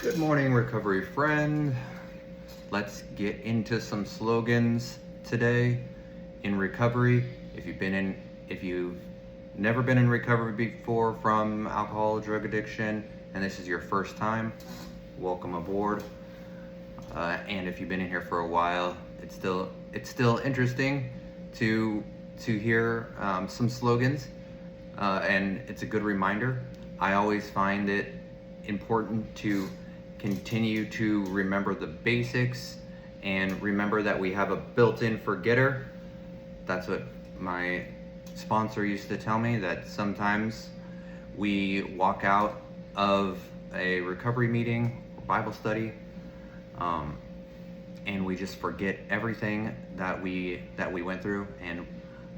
Good morning, recovery friend. Let's get into some slogans today in recovery. If you've never been in recovery before from alcohol or drug addiction, and this is your first time, welcome aboard. And if you've been in here for a while, it's still interesting to hear some slogans, and it's a good reminder. I always find it important to continue to remember the basics and remember that we have a built-in forgetter. That's what my sponsor used to tell me, that sometimes we walk out of a recovery meeting or Bible study and we just forget everything that we went through, and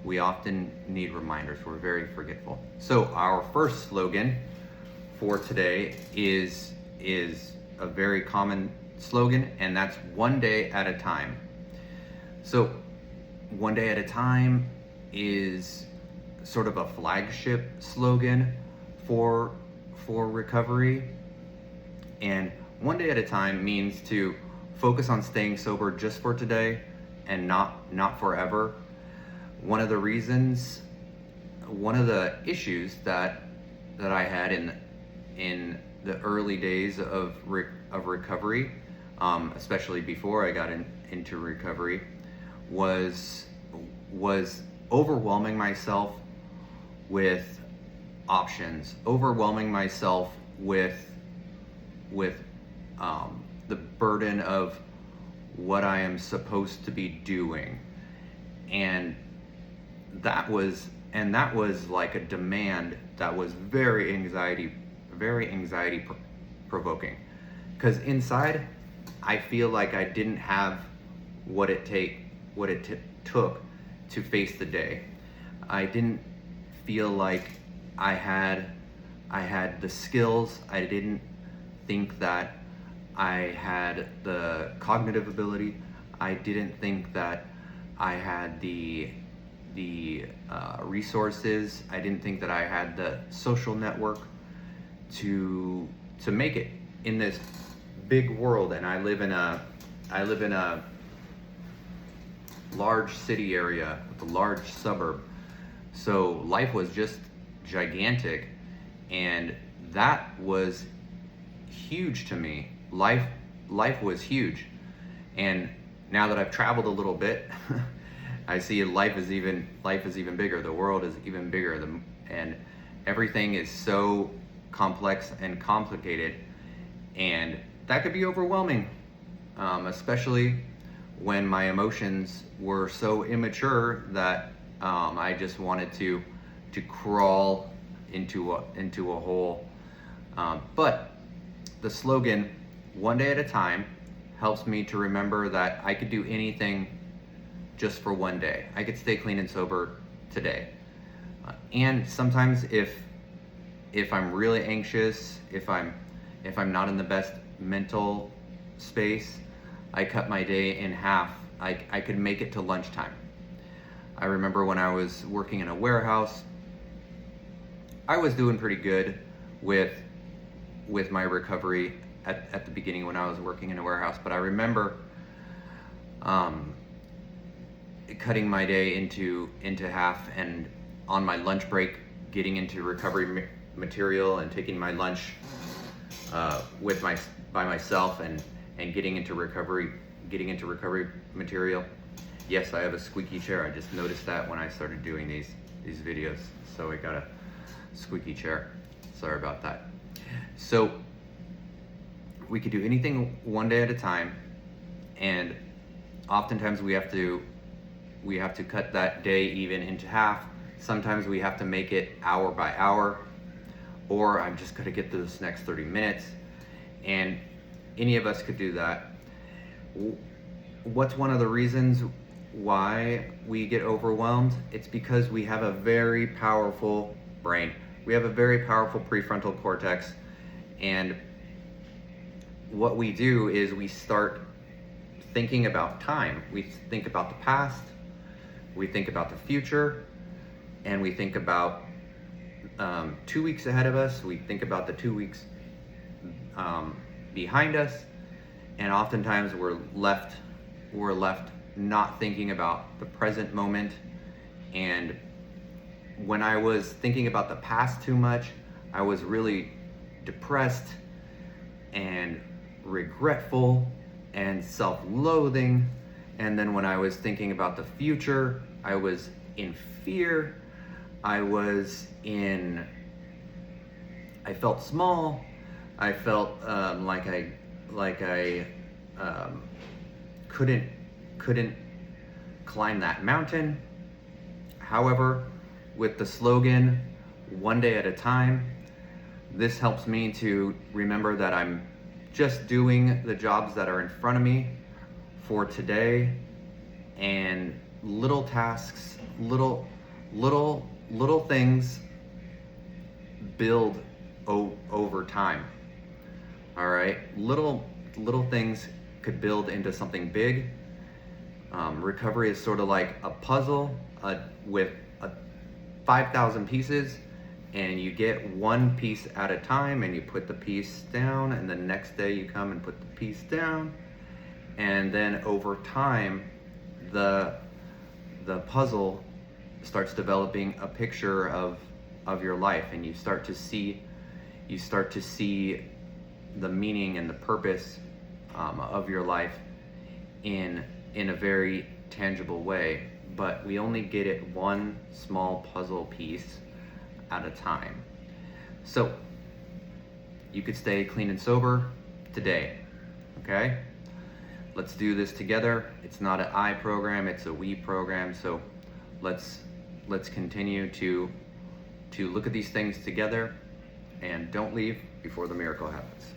we often need reminders. We're very forgetful. So our first slogan for today is a very common slogan, and that's one day at a time. So one day at a time is sort of a flagship slogan for recovery, and one day at a time means to focus on staying sober just for today and not forever. One of the issues that I had in the early days of recovery, especially before I got into recovery, was overwhelming myself with options, overwhelming myself with the burden of what I am supposed to be doing, and that was like a demand that was very anxiety provoking, because inside I feel like I didn't have what it took to face the day. I didn't feel like I had the skills. I didn't think that I had the cognitive ability. I didn't think that I had the resources. I didn't think that I had the social network to make it in this big world. And I live in a large city area with a large suburb, so life was just gigantic, and that was huge to me. Life was huge, and now that I've traveled a little bit, I see life is even bigger. The world is even bigger, and everything is so complex and complicated, and that could be overwhelming, especially when my emotions were so immature that I just wanted to crawl into a hole. But the slogan, one day at a time, helps me to remember that I could do anything just for one day. I could stay clean and sober today. And sometimes if I'm really anxious, if I'm not in the best mental space, I cut my day in half. I could make it to lunchtime. I remember when I was working in a warehouse, I was doing pretty good with my recovery at the beginning when I was working in a warehouse, but I remember cutting my day into half, and on my lunch break getting into recovery material and taking my lunch by myself and getting into recovery material. Yes, I have a squeaky chair. I just noticed that when I started doing these videos, so I got a squeaky chair. Sorry about that. So we could do anything one day at a time, and oftentimes we have to cut that day even into half. Sometimes we have to make it hour by hour, or I'm just gonna get through this next 30 minutes, and any of us could do that. What's one of the reasons why we get overwhelmed? It's because we have a very powerful brain. We have a very powerful prefrontal cortex, and what we do is we start thinking about time. We think about the past, we think about the future, and we think about 2 weeks ahead of us. We think about the 2 weeks behind us, and oftentimes we're left not thinking about the present moment. And when I was thinking about the past too much, I was really depressed and regretful and self-loathing. And then when I was thinking about the future, I was in fear. I felt small. I felt like I couldn't climb that mountain. However, with the slogan, one day at a time, this helps me to remember that I'm just doing the jobs that are in front of me for today, and little tasks, little things build over time. All right, little things could build into something big. Recovery is sort of like a puzzle with 5,000 pieces, and you get one piece at a time, and you put the piece down, and the next day you come and put the piece down, and then over time the puzzle starts developing a picture of your life, and you start to see the meaning and the purpose of your life in a very tangible way. But we only get it one small puzzle piece at a time. So you could stay clean and sober today, okay? Let's do this together. It's not an I program, it's a we program. So let's continue to look at these things together, and don't leave before the miracle happens.